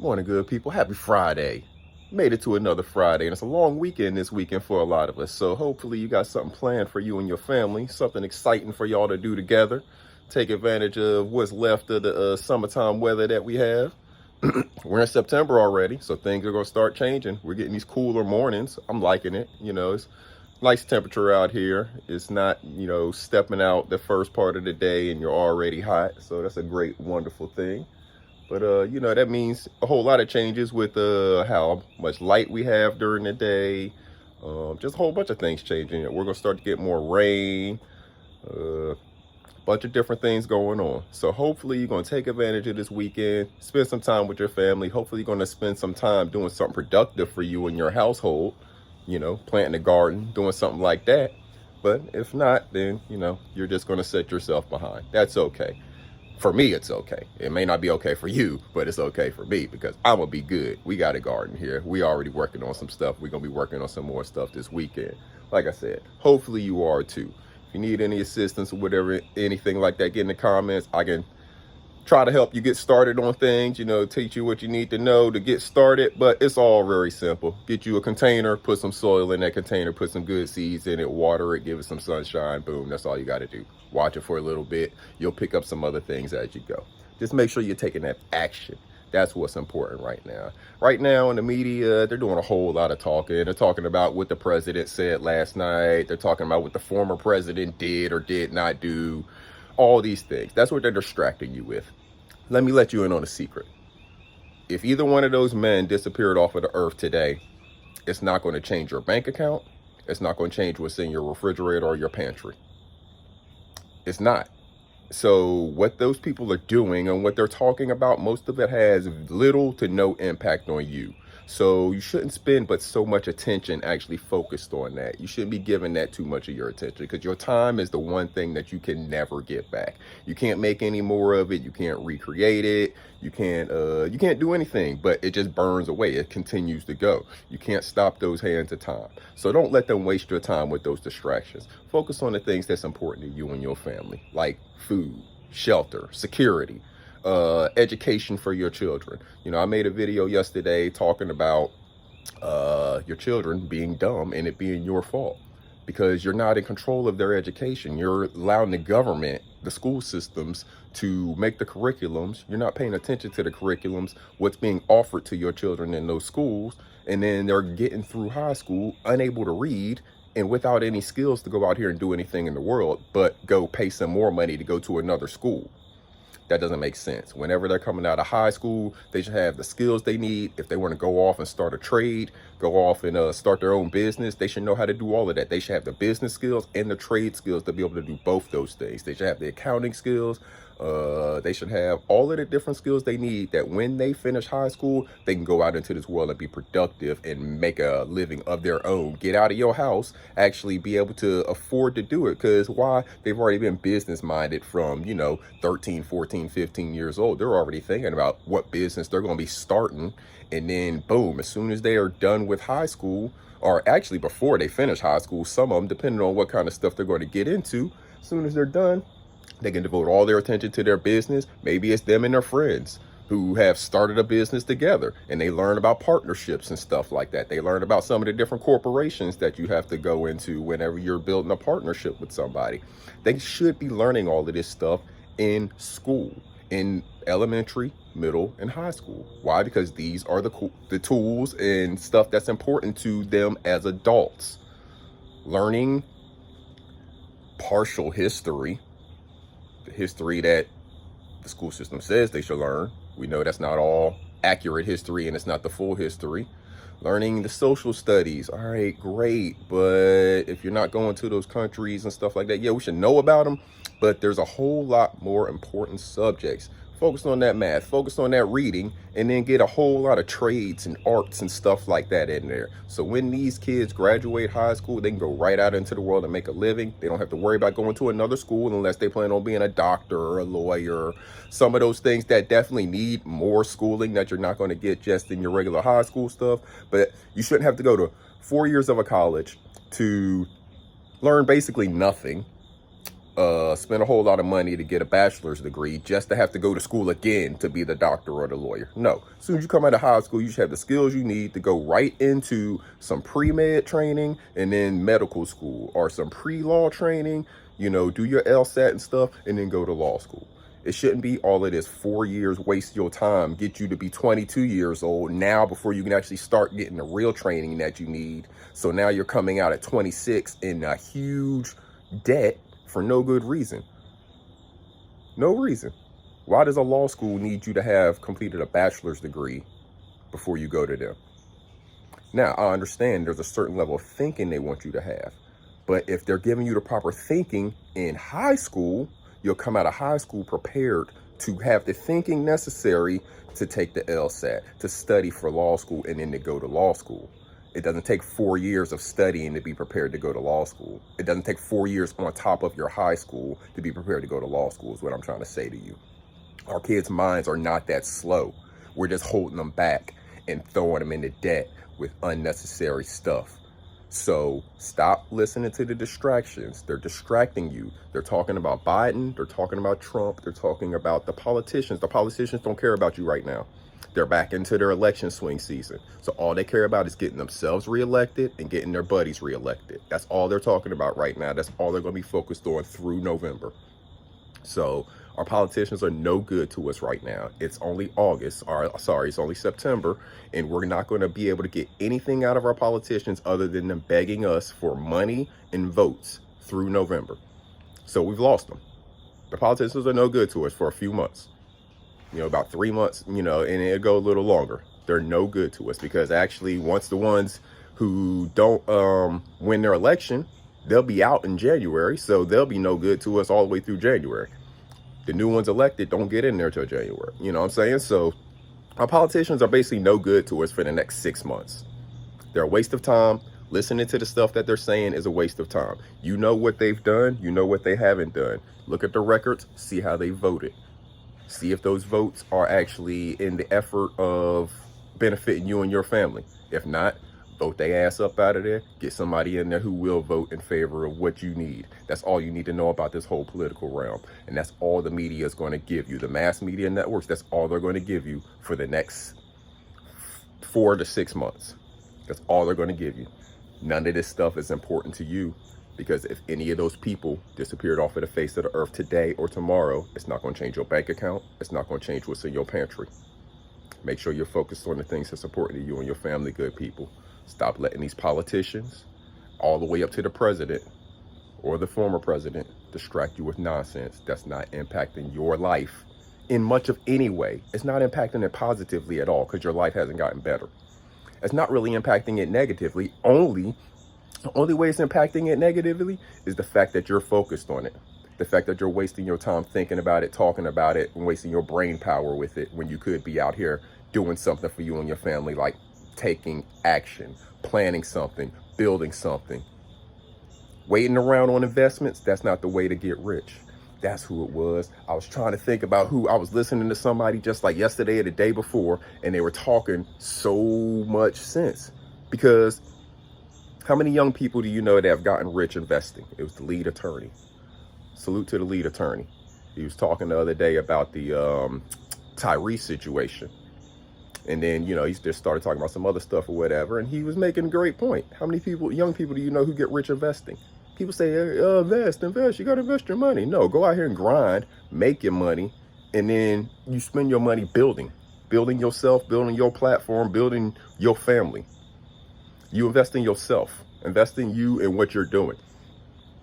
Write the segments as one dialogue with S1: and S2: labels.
S1: Morning, good people. Happy Friday. Made it to another Friday, and it's a long weekend this weekend for a lot of us. So hopefully you got something planned for you and your family, something exciting for y'all to do together. Take advantage of what's left of the summertime weather that we have. We're in September already, so things are going to start changing. We're getting these cooler mornings. I'm liking it. It's nice temperature out here. It's not, stepping out the first part of the day and you're already hot. So that's a great, wonderful thing. But, that means a whole lot of changes with how much light we have during the day. Just a whole bunch of things changing. We're going to start to get more rain. A bunch of different things going on. So hopefully you're going to take advantage of this weekend. Spend some time with your family. Hopefully you're going to spend some time doing something productive for you and your household. Planting a garden, doing something like that. But if not, then, you're just going to set yourself behind. That's okay. For me, it's okay. It may not be okay for you, but it's okay for me because I'm going to be good. We got a garden here. We already working on some stuff. We're going to be working on some more stuff this weekend. Like I said, hopefully you are too. If you need any assistance or whatever, anything like that, get in the comments. I can try to help you get started on things, teach you what you need to know to get started. But it's all very simple. Get you a container, put some soil in that container, put some good seeds in it, water it, give it some sunshine. Boom, that's all you got to do. Watch it for a little bit. You'll pick up some other things as you go. Just make sure you're taking that action. That's what's important right now. Right now in the media, they're doing a whole lot of talking. They're talking about what the president said last night. They're talking about what the former president did or did not do. All these things. That's what they're distracting you with. Let me let you in on a secret. If either one of those men disappeared off of the earth today, it's not going to change your bank account. It's not going to change what's in your refrigerator or your pantry. It's not. So what those people are doing and what they're talking about, most of it has little to no impact on you. So you shouldn't spend but so much attention actually focused on that. You shouldn't be giving that too much of your attention because your time is the one thing that you can never get back. You can't make any more of it. You can't recreate it. You can't do anything, but it just burns away. It continues to go. You can't stop those hands of time. So don't let them waste your time with those distractions. Focus on the things that's important to you and your family, like food, shelter, security. Education for your children. I made a video yesterday talking about your children being dumb and it being your fault because you're not in control of their education. You're allowing the government, the school systems to make the curriculums. You're not paying attention to the curriculums, what's being offered to your children in those schools. And then they're getting through high school unable to read and without any skills to go out here and do anything in the world, but go pay some more money to go to another school. That doesn't make sense. Whenever they're coming out of high school, they should have the skills they need. If they want to go off and start a trade, go off and start their own business, they should know how to do all of that. They should have the business skills and the trade skills to be able to do both those things. They should have the accounting skills. They should have all of the different skills they need that when they finish high school, they can go out into this world and be productive and make a living of their own. Get out of your house, actually be able to afford to do it. Because why? They've already been business minded from, 13, 14, 15 years old. They're already thinking about what business they're going to be starting. And then boom, as soon as they are done with high school, or actually before they finish high school, some of them, depending on what kind of stuff they're going to get into, as soon as they're done, they can devote all their attention to their business. Maybe it's them and their friends who have started a business together and they learn about partnerships and stuff like that. They learn about some of the different corporations that you have to go into whenever you're building a partnership with somebody. They should be learning all of this stuff in school, in elementary, middle, and high school. Why? Because these are the tools and stuff that's important to them as adults. Learning partial history, the history that the school system says they should learn. We know that's not all accurate history and it's not the full history. Learning the social studies. All right, great. But if you're not going to those countries and stuff like that, yeah, we should know about them. But there's a whole lot more important subjects. Focus on that math, focus on that reading, and then get a whole lot of trades and arts and stuff like that in there. So when these kids graduate high school, they can go right out into the world and make a living. They don't have to worry about going to another school unless they plan on being a doctor or a lawyer. Some of those things that definitely need more schooling that you're not going to get just in your regular high school stuff. But you shouldn't have to go to 4 years of a college to learn basically nothing. spend a whole lot of money to get a bachelor's degree just to have to go to school again to be the doctor or the lawyer. No, as soon as you come out of high school, you should have the skills you need to go right into some pre-med training and then medical school, or some pre-law training, you know, do your LSAT and stuff, and then go to law school. It shouldn't be all of this 4 years, waste your time, get you to be 22 years old now before you can actually start getting the real training that you need. So now you're coming out at 26 in a huge debt for no good reason. No reason. Why does a law school need you to have completed a bachelor's degree before you go to them? Now, I understand there's a certain level of thinking they want you to have. But if they're giving you the proper thinking in high school, you'll come out of high school prepared to have the thinking necessary to take the LSAT, to study for law school, and then to go to law school. It doesn't take 4 years of studying to be prepared to go to law school. It doesn't take 4 years on top of your high school to be prepared to go to law school, is what I'm trying to say to you. Our kids' minds are not that slow. We're just holding them back and throwing them into debt with unnecessary stuff. So stop listening to the distractions. They're distracting you. They're talking about Biden. They're talking about Trump. They're talking about the politicians. The politicians don't care about you right now. They're back into their election swing season. So all they care about is getting themselves reelected and getting their buddies reelected. That's all they're talking about right now. That's all they're going to be focused on through November. So our politicians are no good to us right now. It's only August, or sorry, it's only September, and we're not going to be able to get anything out of our politicians other than them begging us for money and votes through November. So we've lost them. The politicians are no good to us for a few months. You know, about 3 months, you know, and it'll go a little longer. They're no good to us because actually once the ones who don't win their election, they'll be out in January. So they'll be no good to us all the way through January. The new ones elected don't get in there till January. You know what I'm saying? So our politicians are basically no good to us for the next 6 months. They're a waste of time. Listening to the stuff that they're saying is a waste of time. You know what they've done. You know what they haven't done. Look at the records. See how they voted. See if those votes are actually in the effort of benefiting you and your family. If not, vote their ass up out of there. Get somebody in there who will vote in favor of what you need. That's all you need to know about this whole political realm. And that's all the media is going to give you. The mass media networks, that's all they're going to give you for the next 4 to 6 months. That's all they're going to give you. None of this stuff is important to you. Because if any of those people disappeared off of the face of the earth today or tomorrow, it's not going to change your bank account. It's not going to change what's in your pantry. Make sure you're focused on the things that's important to you and your family, good people. Stop letting these politicians, all the way up to the president or the former president, distract you with nonsense that's not impacting your life in much of any way. It's not impacting it positively at all because your life hasn't gotten better. It's not really impacting it negatively. The only way it's impacting it negatively is the fact that you're focused on it. The fact that you're wasting your time thinking about it, talking about it, and wasting your brain power with it when you could be out here doing something for you and your family, like taking action, planning something, building something. Waiting around on investments, that's not the way to get rich. That's who it was. I was trying to think about who. I was listening to somebody just like yesterday or the day before, and they were talking so much sense. Because how many young people do you know that have gotten rich investing? It was the lead attorney. Salute to the lead attorney. He was talking the other day about the Tyrese situation. And then, you know, he just started talking about some other stuff or whatever. And he was making a great point. How many people, young people, do you know who get rich investing? People say, invest. You got to invest your money. No, go out here and grind, make your money. And then you spend your money building yourself, building your platform, building your family. You invest in yourself, invest in you and what you're doing.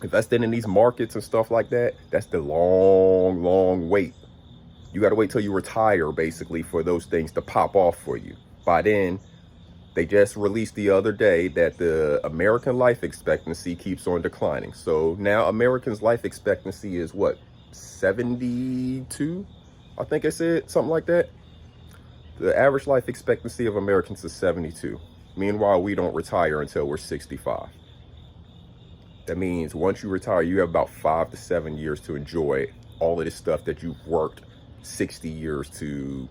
S1: Investing in these markets and stuff like that, that's the long, long wait. You got to wait till you retire, basically, for those things to pop off for you. By then, they just released the other day that the American life expectancy keeps on declining. So now Americans' life expectancy is what, 72? I think I said something like that. The average life expectancy of Americans is 72. Meanwhile, we don't retire until we're 65. That means once you retire, you have about 5 to 7 years to enjoy all of this stuff that you've worked 60 years to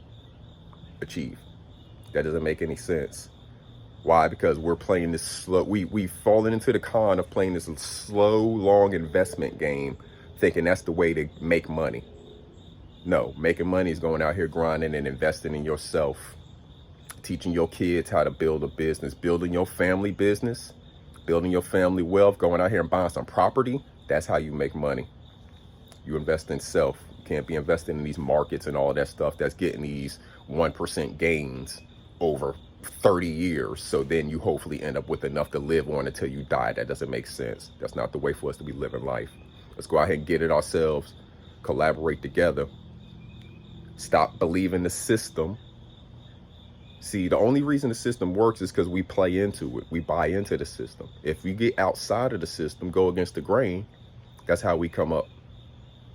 S1: achieve. That doesn't make any sense. Why? Because we're playing this slow, we've fallen into the con of playing this slow, long investment game thinking that's the way to make money. No, making money is going out here grinding and investing in yourself, teaching your kids how to build a business, building your family business, building your family wealth, going out here and buying some property. That's how you make money. You invest in self. You can't be investing in these markets and all that stuff that's getting these 1% gains over 30 years. So then you hopefully end up with enough to live on until you die. That doesn't make sense. That's not the way for us to be living life. Let's go out here and get it ourselves, collaborate together. Stop believing the system. See, the only reason the system works is because we play into it. We buy into the system. If we get outside of the system, go against the grain, that's how we come up.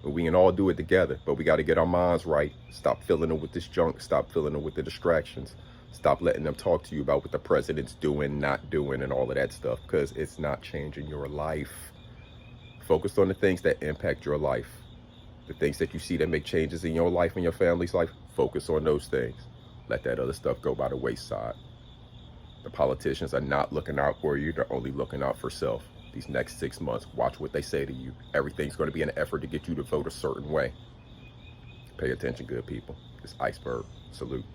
S1: We can all do it together, but we got to get our minds right. Stop filling it with this junk. Stop filling it with the distractions. Stop letting them talk to you about what the president's doing, not doing, and all of that stuff, because it's not changing your life. Focus on the things that impact your life. The things that you see that make changes in your life and your family's life, focus on those things. Let that other stuff go by the wayside. The politicians are not looking out for you. They're only looking out for self. These next 6 months, watch what they say to you. Everything's going to be an effort to get you to vote a certain way. Pay attention, good people. It's Iceberg. Salute.